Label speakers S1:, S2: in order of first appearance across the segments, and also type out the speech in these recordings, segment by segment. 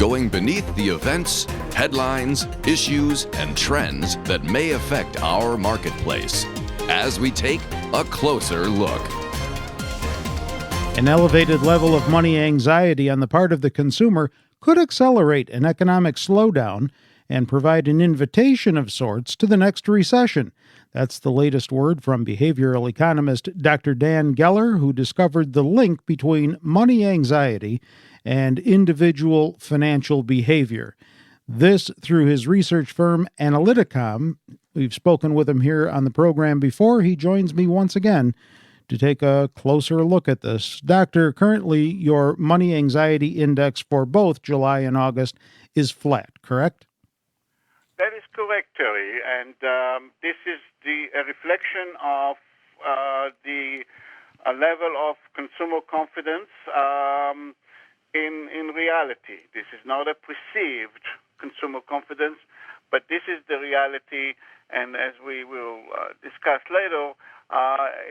S1: going beneath the events, headlines, issues, and trends that may affect our marketplace as we take a closer look.
S2: An elevated level of money anxiety on the part of the consumer could accelerate an economic slowdown and provide an invitation of sorts to the next recession. That's the latest word from behavioral economist Dr. Dan Geller, who discovered the link between money anxiety and individual financial behavior. This through his research firm Analyticom. We've spoken with him here on the program before. He joins me once again to take a closer look at this. Doctor, currently your money anxiety index for both July and August is flat, correct?
S3: That is correct, Terry. And this is a reflection of the level of consumer confidence in reality. This is not a perceived consumer confidence, but this is the reality, and as we will discuss later,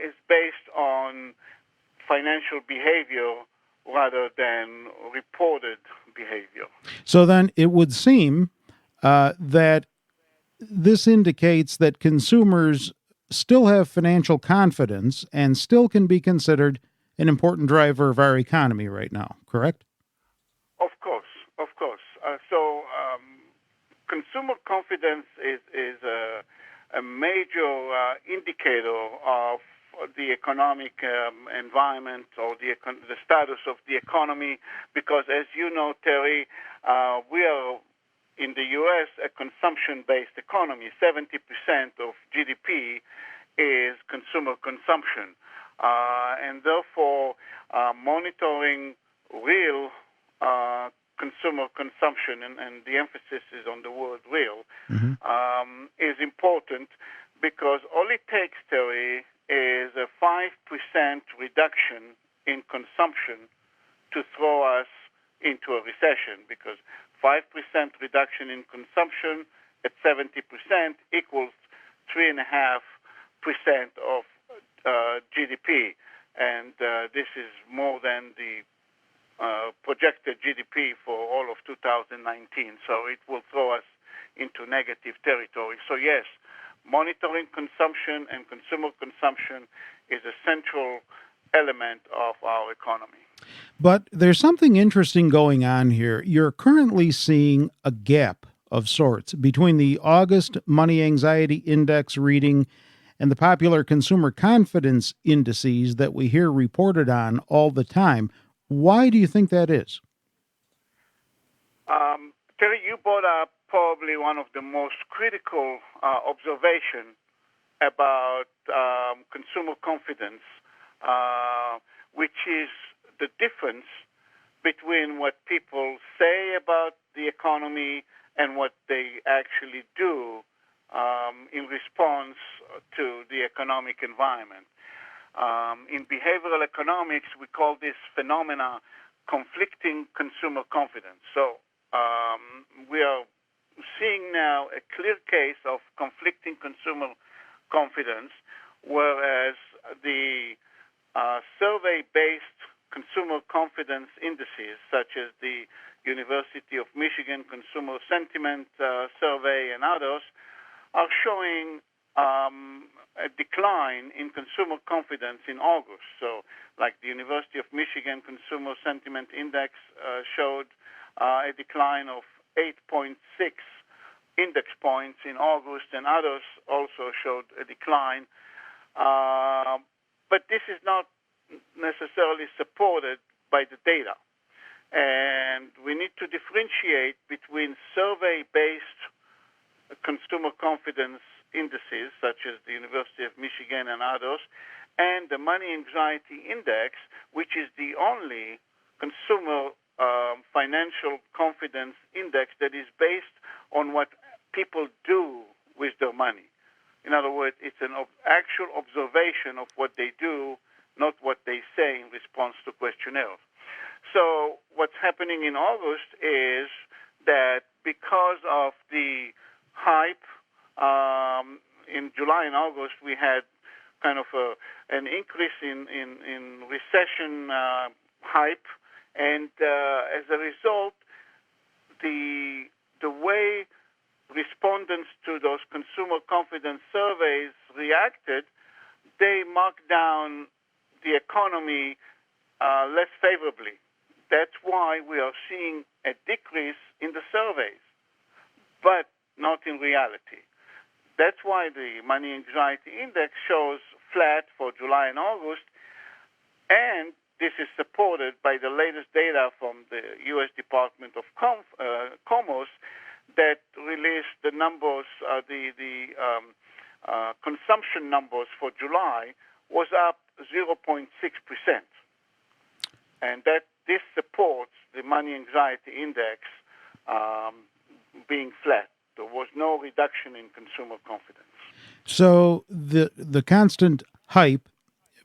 S3: is based on financial behavior rather than reported behavior.
S2: So then it would seem that this indicates that consumers still have financial confidence and still can be considered an important driver of our economy right now, correct?
S3: Of course. So consumer confidence is a major indicator of the economic environment or the status of the economy, because as you know, Terry, we are in the U.S. a consumption-based economy. 70% of GDP is consumer consumption, and therefore monitoring real consumer consumption, and the emphasis is on the word real, is important, because all it takes, Terry, is a 5% reduction in consumption to throw us into a recession, because 5% reduction in consumption at 70% equals 3.5% of GDP, and this is more than the projected GDP for all of 2019, so it will throw us into negative territory. So yes, monitoring consumption and consumer consumption is a central element of our economy.
S2: But there's something interesting going on here. You're currently seeing a gap of sorts between the August money anxiety index reading and the popular consumer confidence indices that we hear reported on all the time. Why do you think that is?
S3: Terry, you brought up probably one of the most critical observations about consumer confidence, which is the difference between what people say about the economy and what they actually do in response to the economic environment. In behavioral economics, we call this phenomena conflicting consumer confidence. So we are seeing now a clear case of conflicting consumer confidence, whereas the survey-based consumer confidence indices, such as the University of Michigan Consumer Sentiment Survey and others, are showing a decline in consumer confidence in August. So, like the University of Michigan Consumer Sentiment Index showed a decline of 8.6 index points in August, and others also showed a decline. But this is not necessarily supported by the data. And we need to differentiate between survey-based consumer confidence indices, such as the University of Michigan and others, and the Money Anxiety Index, which is the only consumer financial confidence index that is based on what people do with their money. In other words, it's an actual observation of what they do, not what they say in response to questionnaires. So what's happening in August is that because of the hype, in July and August we had kind of an increase in recession hype, and as a result, the way respondents to those consumer confidence surveys reacted, they marked down the economy less favorably. That's why we are seeing a decrease in the surveys, but not in reality. That's why the Money Anxiety Index shows flat for July and August, and this is supported by the latest data from the U.S. Department of Commerce that released the numbers, consumption numbers for July was up 0.6%. And that this supports the Money Anxiety Index being flat. There was no reduction in consumer confidence.
S2: So the constant hype,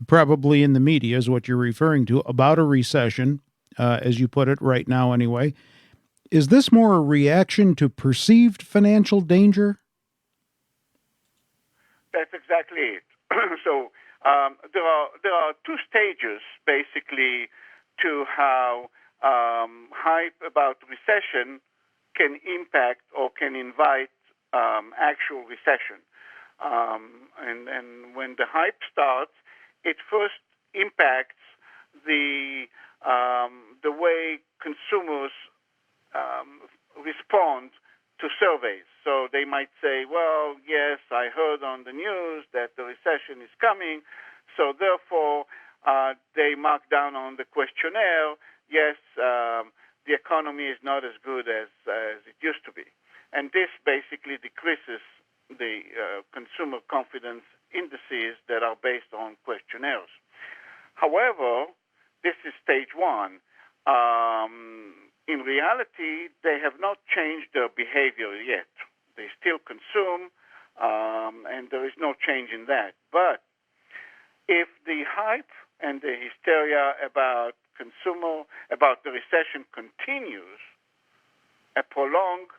S2: probably in the media, is what you're referring to, about a recession, as you put it right now anyway. Is this more a reaction to perceived financial danger?
S3: That's exactly it. So there are two stages, basically, to how hype about recession can impact or can invite actual recession. And when the hype starts, it first impacts the way consumers respond to surveys. So they might say, well, yes, I heard on the news that the recession is coming, so therefore they mark down on the questionnaire, yes, the economy is not as good as it used to be. And this basically decreases the consumer confidence indices that are based on questionnaires. However, this is stage one. In reality, they have not changed their behavior yet. They still consume, and there is no change in that. But if the hype and the hysteria about the recession continues, a prolonged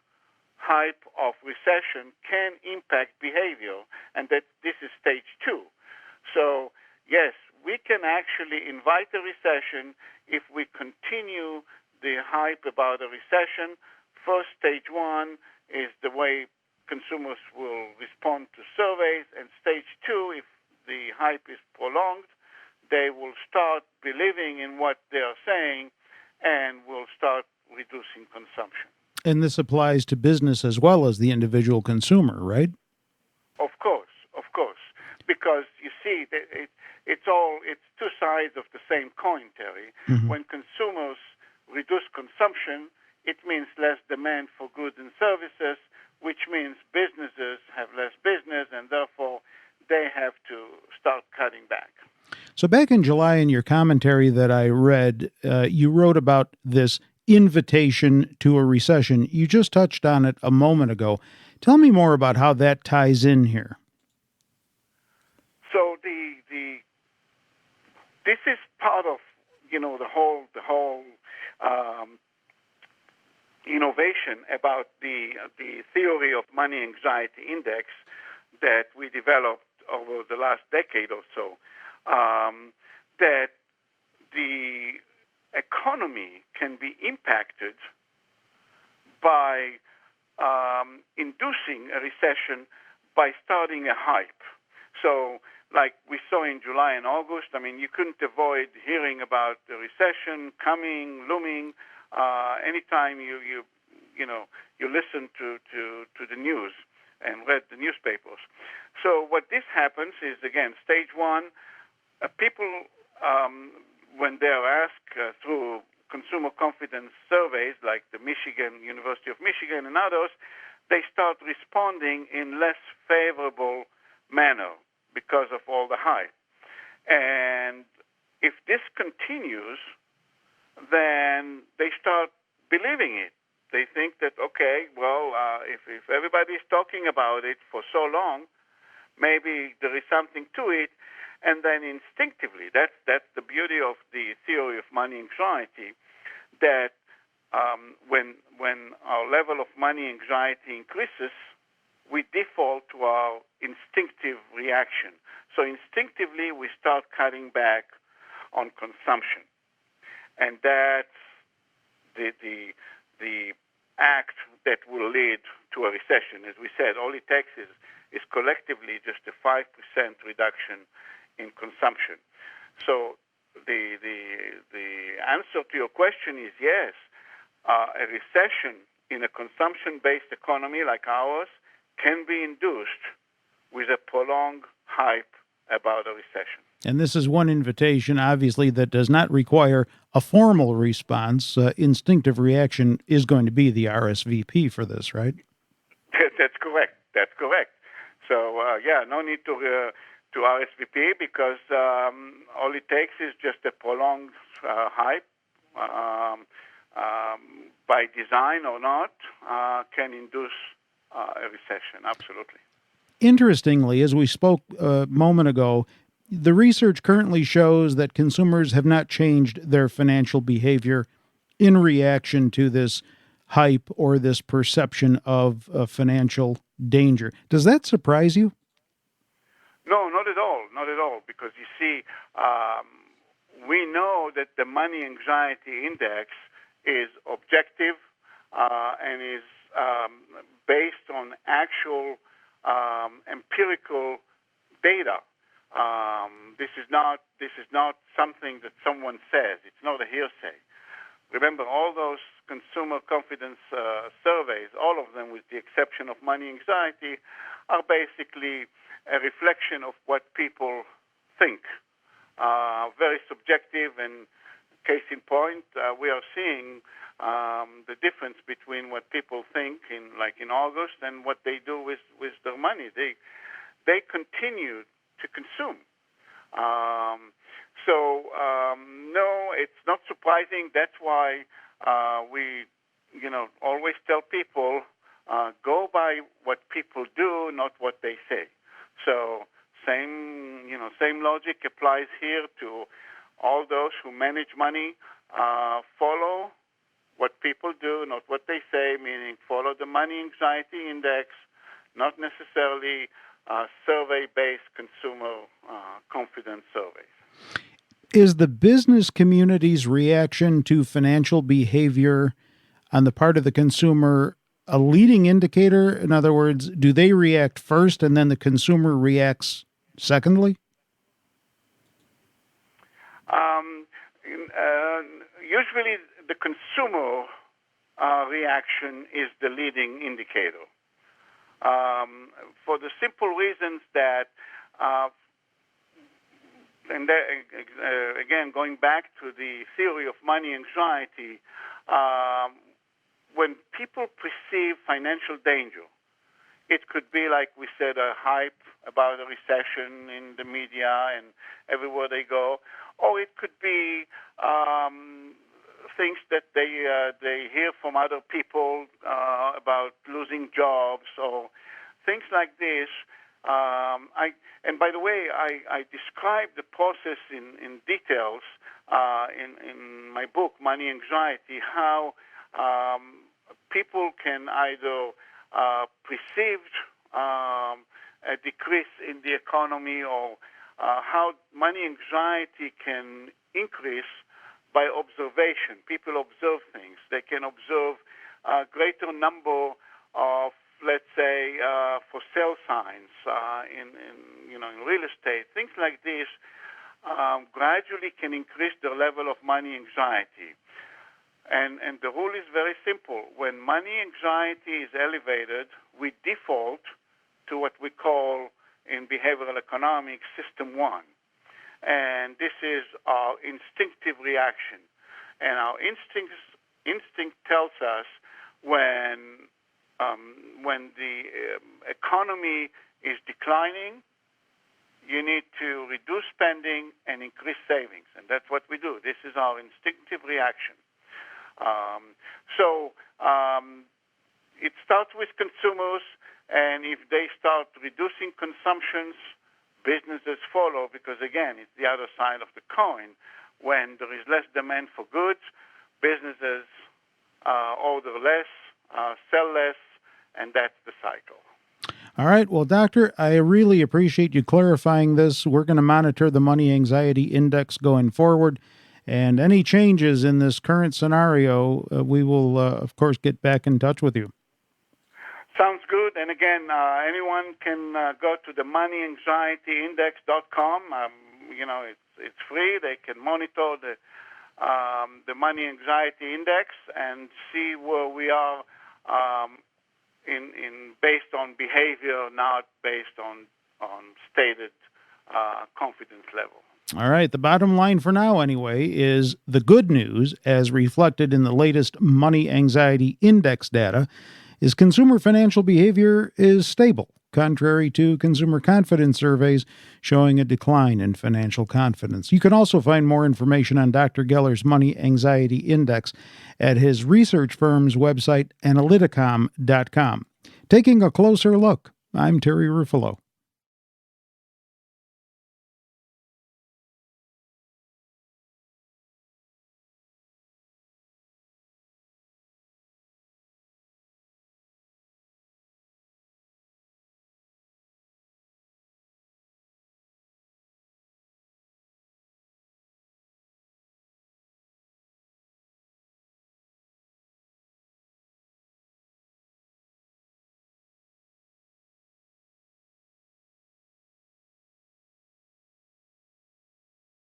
S3: hype of recession can impact behavior, and that this is stage two. So, yes, we can actually invite a recession if we continue the hype about a recession. First, stage one is the way consumers will respond to surveys, and stage two, if the hype is prolonged, they will start believing in what they are saying and will start reducing consumption.
S2: And this applies to business as well as the individual consumer, right?
S3: Of course. Because you see, it's two sides of the same coin, Terry. Mm-hmm. When consumers reduce consumption, it means less demand for goods and services, which means businesses have less business, and therefore they have to start cutting back.
S2: So back in July, in your commentary that I read, you wrote about this invitation to a recession. You just touched on it a moment ago. Tell me more about how that ties in here.
S3: So this is part of the whole innovation about the theory of money anxiety index that we developed over the last decade or so. That the economy can be impacted by inducing a recession by starting a hype. So, like we saw in July and August, you couldn't avoid hearing about the recession coming, looming, anytime you listen to the news and read the newspapers. So what this happens is, again, stage one, people, when they are asked through consumer confidence surveys like the University of Michigan and others, they start responding in less favorable manner because of all the hype. And if this continues, then they start believing it. They think that, okay, well, if everybody's talking about it for so long, maybe there is something to it. And then instinctively, that's the beauty of the theory of money anxiety, that when our level of money anxiety increases, we default to our instinctive reaction. So instinctively, we start cutting back on consumption. And that's the act that will lead to a recession. As we said, all it takes is collectively just a 5% reduction in consumption. So the answer to your question is yes. A recession in a consumption-based economy like ours can be induced with a prolonged hype about a recession.
S2: And this is one invitation, obviously, that does not require a formal response. Instinctive reaction is going to be the RSVP for this, right?
S3: That's correct. That's correct. So, no need to RSVP because all it takes is just a prolonged hype, by design or not, can induce a recession. Absolutely.
S2: Interestingly, as we spoke a moment ago, the research currently shows that consumers have not changed their financial behavior in reaction to this hype or this perception of financial danger. Does that surprise you?
S3: No, not at all. Not at all. Because you see, we know that the money anxiety index is objective and is based on actual empirical data. This is not something that someone says. It's not a hearsay. Remember, all those consumer confidence surveys, all of them with the exception of money anxiety, are basically a reflection of what people think. Very subjective, and case in point, we are seeing the difference between what people think in August and what they do with their money. They continue to consume. No, it's not surprising. That's why we, always tell people, go by what people do, not what they say. So same logic applies here to all those who manage money. Follow what people do, not what they say, meaning follow the money anxiety index, not necessarily survey-based consumer confidence surveys.
S2: Is the business community's reaction to financial behavior on the part of the consumer a leading indicator? In other words, do they react first and then the consumer reacts secondly?
S3: Usually the consumer reaction is the leading indicator. For the simple reasons that, again, going back to the theory of money anxiety, when people perceive financial danger, it could be, like we said, a hype about a recession in the media and everywhere they go, or it could be things that they hear from other people about losing jobs or things like this. And by the way, I describe the process in details in my book, Money Anxiety, how people can either perceive a decrease in the economy or how money anxiety can increase by observation. People observe things. They can observe a greater number of, let's say, for sale signs in real estate. Things like this gradually can increase the level of money anxiety. And the rule is very simple. When money anxiety is elevated, we default to what we call in behavioral economics System 1. And this is our instinctive reaction. And our instinct tells us when the economy is declining, you need to reduce spending and increase savings. And that's what we do. This is our instinctive reaction. It starts with consumers, and if they start reducing consumptions, businesses follow, because again, it's the other side of the coin. When there is less demand for goods, businesses order less, sell less, and that's the cycle.
S2: All right. Well, Doctor, I really appreciate you clarifying this. We're going to monitor the money anxiety index going forward. And any changes in this current scenario, we will, of course, get back in touch with you.
S3: Sounds good. And again, anyone can go to the moneyanxietyindex.com. It's free. They can monitor the money anxiety index and see where we are in based on behavior, not based on stated confidence level.
S2: All right. The bottom line for now, anyway, is the good news, as reflected in the latest Money Anxiety Index data, is consumer financial behavior is stable, contrary to consumer confidence surveys showing a decline in financial confidence. You can also find more information on Dr. Geller's Money Anxiety Index at his research firm's website, analyticom.com. Taking a closer look, I'm Terry Ruffalo.